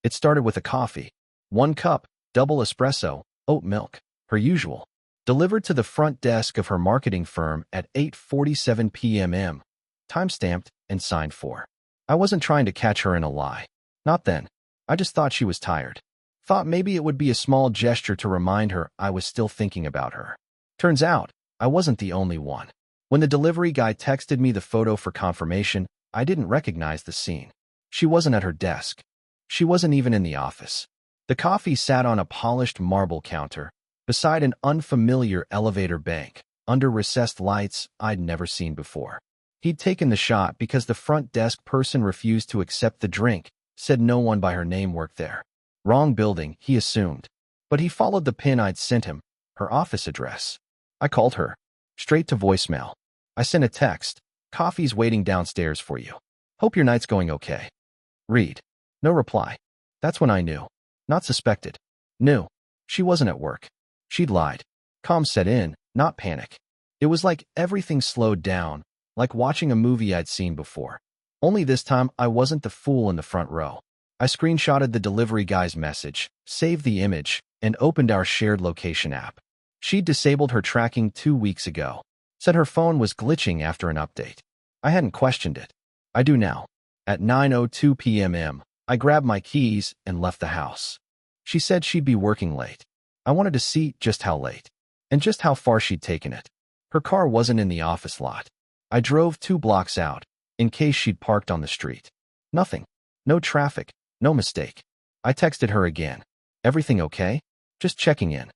It started with a coffee. 1 cup, double espresso, oat milk, her usual. Delivered to the front desk of her marketing firm at 8:47 p.m. Timestamped and signed for. I wasn't trying to catch her in a lie. Not then. I just thought she was tired. Thought maybe it would be a small gesture to remind her I was still thinking about her. Turns out, I wasn't the only one. When the delivery guy texted me the photo for confirmation, I didn't recognize the scene. She wasn't at her desk. She wasn't even in the office. The coffee sat on a polished marble counter, beside an unfamiliar elevator bank, under recessed lights I'd never seen before. He'd taken the shot because the front desk person refused to accept the drink, said no one by her name worked there. Wrong building, he assumed. But he followed the pin I'd sent him, her office address. I called her. Straight to voicemail. I sent a text. Coffee's waiting downstairs for you. Hope your night's going okay. Read. No reply. That's when I knew. Not suspected. Knew. She wasn't at work. She'd lied. Calm set in, not panic. It was like everything slowed down, like watching a movie I'd seen before. Only this time I wasn't the fool in the front row. I screenshotted the delivery guy's message, saved the image, and opened our shared location app. She'd disabled her tracking 2 weeks ago. Said her phone was glitching after an update. I hadn't questioned it. I do now. At 9:02 p.m., I grabbed my keys and left the house. She said she'd be working late. I wanted to see just how late, and just how far she'd taken it. Her car wasn't in the office lot. I drove 2 blocks out, in case she'd parked on the street. Nothing. No traffic. No mistake. I texted her again. Everything okay? Just checking in.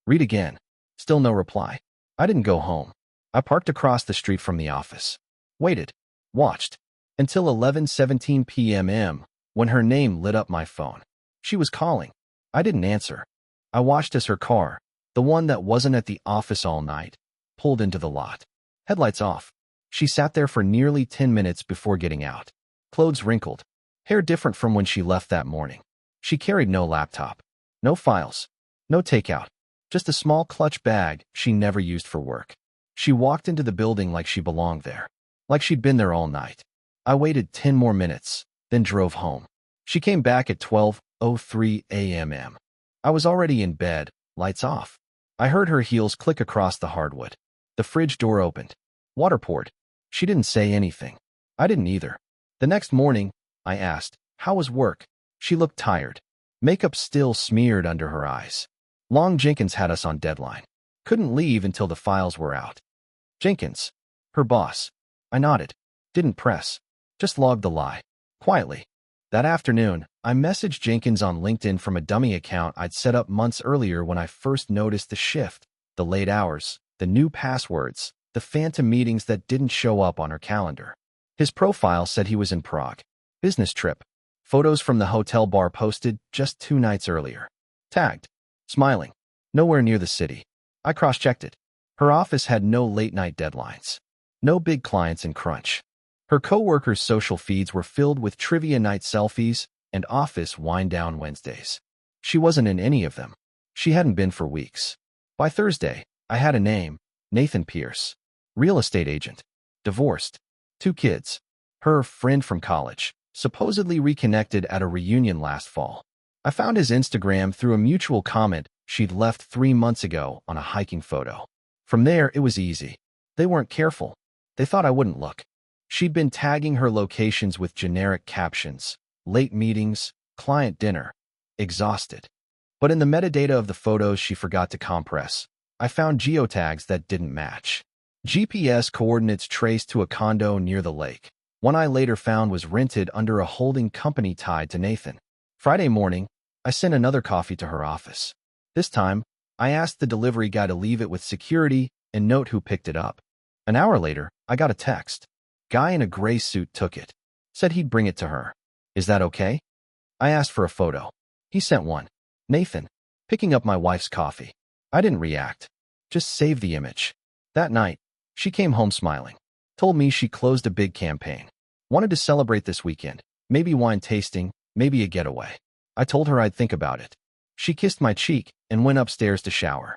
Read again. Still no reply. I didn't go home. I parked across the street from the office. Waited. Watched. Until 11:17 p.m. when her name lit up my phone. She was calling. I didn't answer. I watched as her car, the one that wasn't at the office all night, pulled into the lot. Headlights off. She sat there for nearly 10 minutes before getting out. Clothes wrinkled. Hair different from when she left that morning. She carried no laptop. No files. No takeout. Just a small clutch bag she never used for work. She walked into the building like she belonged there. Like she'd been there all night. I waited 10 more minutes, then drove home. She came back at 12:03 a.m. I was already in bed, lights off. I heard her heels click across the hardwood. The fridge door opened. Water poured. She didn't say anything. I didn't either. The next morning, I asked, how was work? She looked tired. Makeup still smeared under her eyes. Long Jenkins had us on deadline. Couldn't leave until the files were out. Jenkins. Her boss. I nodded. Didn't press. Just logged the lie. Quietly. That afternoon, I messaged Jenkins on LinkedIn from a dummy account I'd set up months earlier when I first noticed the shift, the late hours, the new passwords, the phantom meetings that didn't show up on her calendar. His profile said he was in Prague. Business trip. Photos from the hotel bar posted just 2 nights earlier. Tagged. Smiling. Nowhere near the city. I cross-checked it. Her office had no late-night deadlines. No big clients in crunch. Her co-workers' social feeds were filled with trivia night selfies and office wind-down Wednesdays. She wasn't in any of them. She hadn't been for weeks. By Thursday, I had a name, Nathan Pierce. Real estate agent. Divorced. 2 kids. Her friend from college, supposedly reconnected at a reunion last fall. I found his Instagram through a mutual comment she'd left 3 months ago on a hiking photo. From there, it was easy. They weren't careful. They thought I wouldn't look. She'd been tagging her locations with generic captions, late meetings, client dinner, exhausted. But in the metadata of the photos she forgot to compress, I found geotags that didn't match. GPS coordinates traced to a condo near the lake. One I later found was rented under a holding company tied to Nathan. Friday morning, I sent another coffee to her office. This time, I asked the delivery guy to leave it with security and note who picked it up. An hour later, I got a text. Guy in a gray suit took it. Said he'd bring it to her. Is that okay? I asked for a photo. He sent one. Nathan, picking up my wife's coffee. I didn't react. Just saved the image. That night, she came home smiling. Told me she closed a big campaign. Wanted to celebrate this weekend. Maybe wine tasting, maybe a getaway. I told her I'd think about it. She kissed my cheek and went upstairs to shower.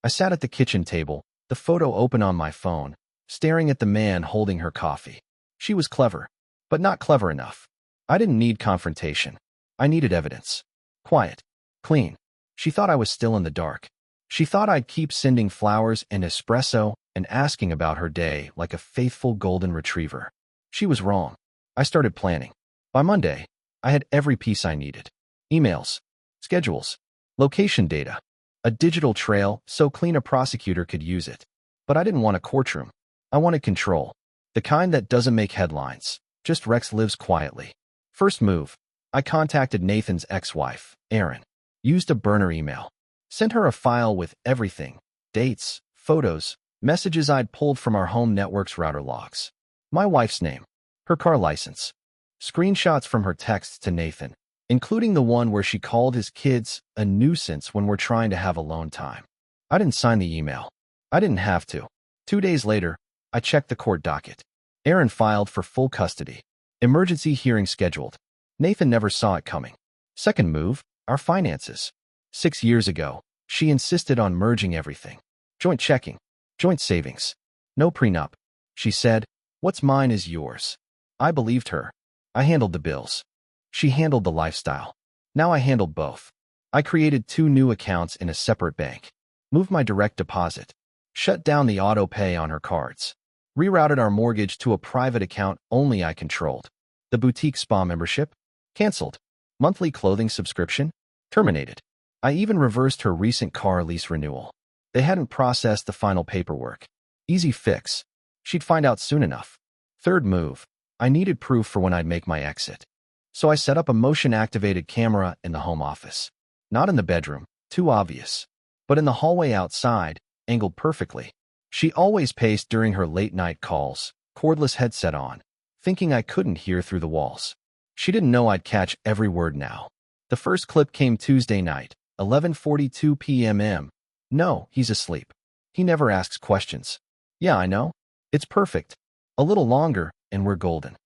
I sat at the kitchen table, the photo open on my phone, staring at the man holding her coffee. She was clever, but not clever enough. I didn't need confrontation. I needed evidence. Quiet. Clean. She thought I was still in the dark. She thought I'd keep sending flowers and espresso and asking about her day like a faithful golden retriever. She was wrong. I started planning. By Monday, I had every piece I needed. Emails, schedules, location data, a digital trail so clean a prosecutor could use it. But I didn't want a courtroom. I wanted control. The kind that doesn't make headlines, just Rex lives quietly. First move, I contacted Nathan's ex-wife, Erin. Used a burner email. Sent her a file with everything, dates, photos, messages I'd pulled from our home network's router logs. My wife's name, her car license, screenshots from her texts to Nathan, including the one where she called his kids a nuisance when we're trying to have alone time. I didn't sign the email. I didn't have to. 2 days later, I checked the court docket. Erin filed for full custody. Emergency hearing scheduled. Nathan never saw it coming. Second move, our finances. 6 years ago, she insisted on merging everything. Joint checking, joint savings. No prenup. She said, "What's mine is yours." I believed her. I handled the bills. She handled the lifestyle. Now I handled both. I created 2 new accounts in a separate bank. Moved my direct deposit. Shut down the auto pay on her cards. Rerouted our mortgage to a private account only I controlled. The boutique spa membership? Canceled. Monthly clothing subscription? Terminated. I even reversed her recent car lease renewal. They hadn't processed the final paperwork. Easy fix. She'd find out soon enough. Third move. I needed proof for when I'd make my exit. So I set up a motion-activated camera in the home office. Not in the bedroom, too obvious. But in the hallway outside, angled perfectly. She always paced during her late-night calls, cordless headset on, thinking I couldn't hear through the walls. She didn't know I'd catch every word now. The first clip came Tuesday night, 11:42 p.m. No, he's asleep. He never asks questions. Yeah, I know. It's perfect. A little longer, and we're golden.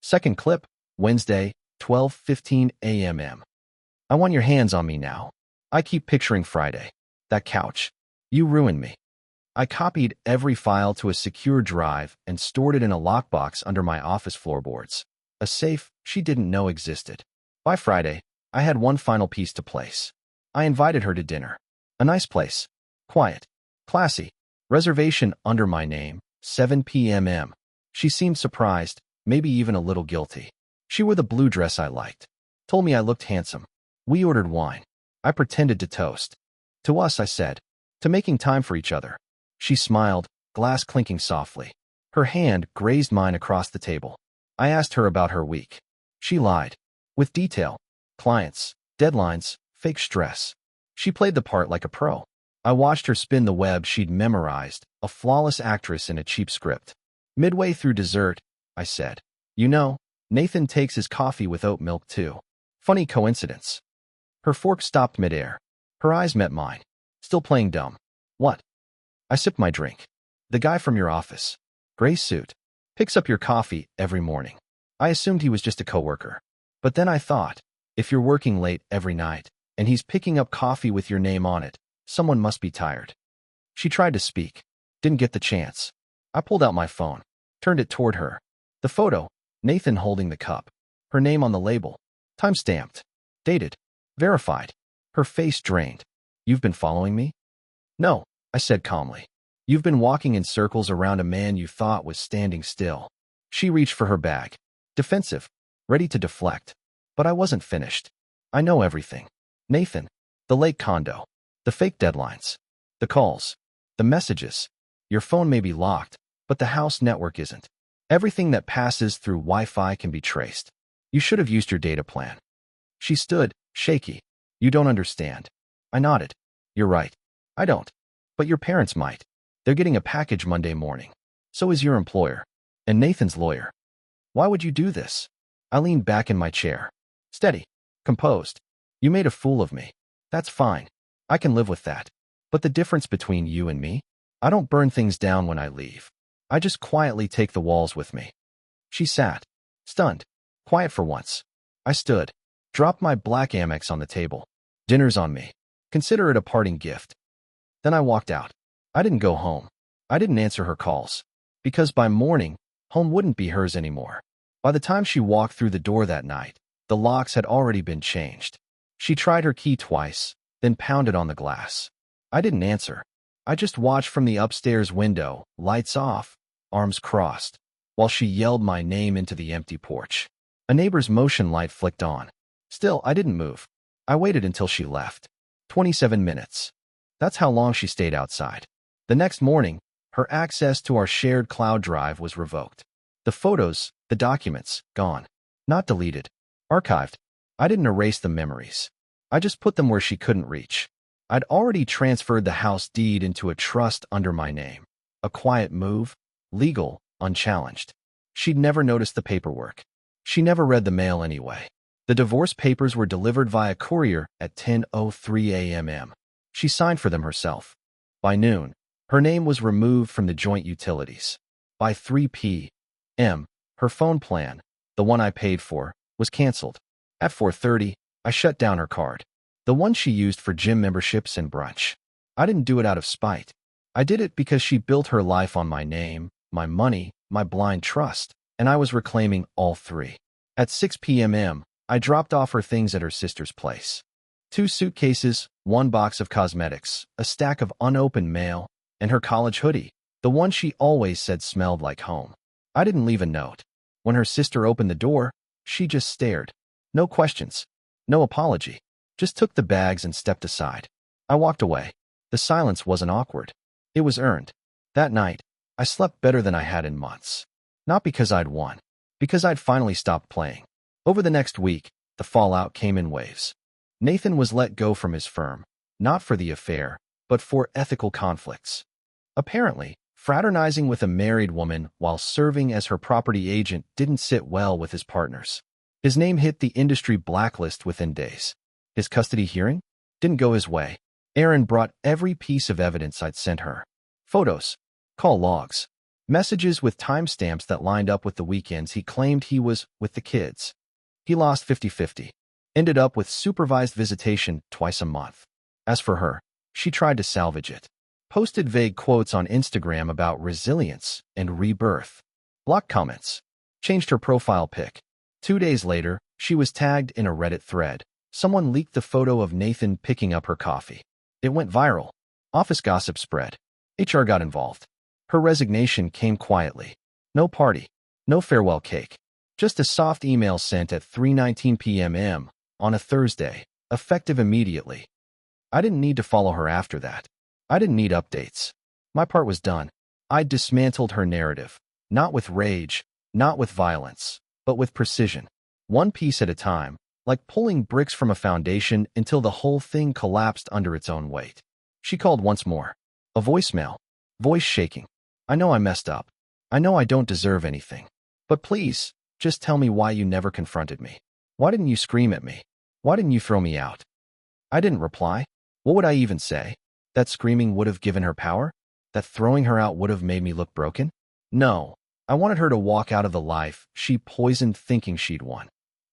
Second clip, Wednesday, 12:15 a.m. I want your hands on me now. I keep picturing Friday. That couch. You ruined me. I copied every file to a secure drive and stored it in a lockbox under my office floorboards. A safe she didn't know existed. By Friday, I had one final piece to place. I invited her to dinner. A nice place. Quiet. Classy. Reservation under my name, 7 p.m. She seemed surprised, maybe even a little guilty. She wore the blue dress I liked. Told me I looked handsome. We ordered wine. I pretended to toast. To us, I said. To making time for each other. She smiled, glass clinking softly. Her hand grazed mine across the table. I asked her about her week. She lied. With detail. Clients, deadlines, fake stress. She played the part like a pro. I watched her spin the web she'd memorized, a flawless actress in a cheap script. Midway through dessert, I said, "You know, Nathan takes his coffee with oat milk too. Funny coincidence." Her fork stopped midair. Her eyes met mine. Still playing dumb. What? I sipped my drink. The guy from your office. Gray suit. Picks up your coffee every morning. I assumed he was just a coworker. But then I thought, if you're working late every night, and he's picking up coffee with your name on it, someone must be tired. She tried to speak. Didn't get the chance. I pulled out my phone. Turned it toward her. The photo, Nathan holding the cup. Her name on the label. Time-stamped. Dated. Verified. Her face drained. "You've been following me?" "No," I said calmly. "You've been walking in circles around a man you thought was standing still." She reached for her bag. Defensive. Ready to deflect. But I wasn't finished. "I know everything. Nathan. The lake condo. The fake deadlines. The calls. The messages. Your phone may be locked, but the house network isn't. Everything that passes through Wi-Fi can be traced. You should have used your data plan." She stood, shaky. "You don't understand." I nodded. "You're right. I don't. But your parents might. They're getting a package Monday morning. So is your employer. And Nathan's lawyer. Why would you do this?" I leaned back in my chair. Steady. Composed. "You made a fool of me. That's fine. I can live with that. But the difference between you and me? I don't burn things down when I leave. I just quietly take the walls with me." She sat. Stunned. Quiet for once. I stood. Dropped my black Amex on the table. "Dinner's on me. Consider it a parting gift." Then I walked out. I didn't go home. I didn't answer her calls. Because by morning, home wouldn't be hers anymore. By the time she walked through the door that night, the The locks had already been changed. She tried her key twice, then pounded on the glass. I didn't answer. I just watched from the upstairs window, lights off, arms crossed, while she yelled my name into the empty porch. A neighbor's motion light flicked on. Still, I didn't move. I waited until she left. 27 minutes. That's how long she stayed outside. The next morning, her access to our shared cloud drive was revoked. The photos, the documents, gone. Not deleted. Archived. I didn't erase the memories. I just put them where she couldn't reach. I'd already transferred the house deed into a trust under my name. A quiet move, legal, unchallenged. She'd never noticed the paperwork. She never read the mail anyway. The divorce papers were delivered via courier at 10:03 a.m. She signed for them herself. By noon, her name was removed from the joint utilities. By 3 p.m., her phone plan, the one I paid for, was canceled. At 4:30, I shut down her card, the one she used for gym memberships and brunch. I didn't do it out of spite. I did it because she built her life on my name, my money, my blind trust, and I was reclaiming all three. At 6 p.m., I dropped off her things at her sister's place. 2 suitcases, 1 box of cosmetics, a stack of unopened mail, and her college hoodie, the one she always said smelled like home. I didn't leave a note. When her sister opened the door, she just stared. No questions. No apology. Just took the bags and stepped aside. I walked away. The silence wasn't awkward. It was earned. That night, I slept better than I had in months. Not because I'd won. Because I'd finally stopped playing. Over the next week, the fallout came in waves. Nathan was let go from his firm, not for the affair, but for ethical conflicts. Apparently, fraternizing with a married woman while serving as her property agent didn't sit well with his partners. His name hit the industry blacklist within days. His custody hearing didn't go his way. Erin brought every piece of evidence I'd sent her. Photos, call logs, messages with timestamps that lined up with the weekends he claimed he was with the kids. He lost 50-50. Ended up with supervised visitation twice a month. As for her, she tried to salvage it. Posted vague quotes on Instagram about resilience and rebirth. Blocked comments. Changed her profile pic. 2 days later, she was tagged in a Reddit thread. Someone leaked the photo of Nathan picking up her coffee. It went viral. Office gossip spread. HR got involved. Her resignation came quietly. No party. No farewell cake. Just a soft email sent at 3:19 p.m. on a Thursday, effective immediately. I didn't need to follow her after that. I didn't need updates. My part was done. I'd dismantled her narrative. Not with rage, not with violence, but with precision. One piece at a time, like pulling bricks from a foundation until the whole thing collapsed under its own weight. She called once more. A voicemail. Voice shaking. I know I messed up. I know I don't deserve anything. But please, just tell me why you never confronted me. Why didn't you scream at me? Why didn't you throw me out? I didn't reply. What would I even say? That screaming would have given her power? That throwing her out would have made me look broken? No. I wanted her to walk out of the life she poisoned thinking she'd won.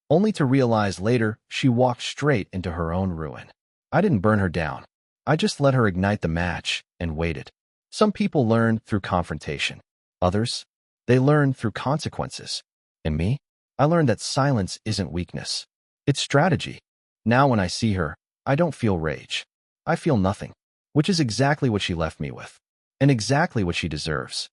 Only to realize later she walked straight into her own ruin. I didn't burn her down. I just let her ignite the match and waited. Some people learn through confrontation. Others, they learn through consequences. And me? I learned that silence isn't weakness. It's strategy. Now when I see her, I don't feel rage. I feel nothing. Which is exactly what she left me with. And exactly what she deserves.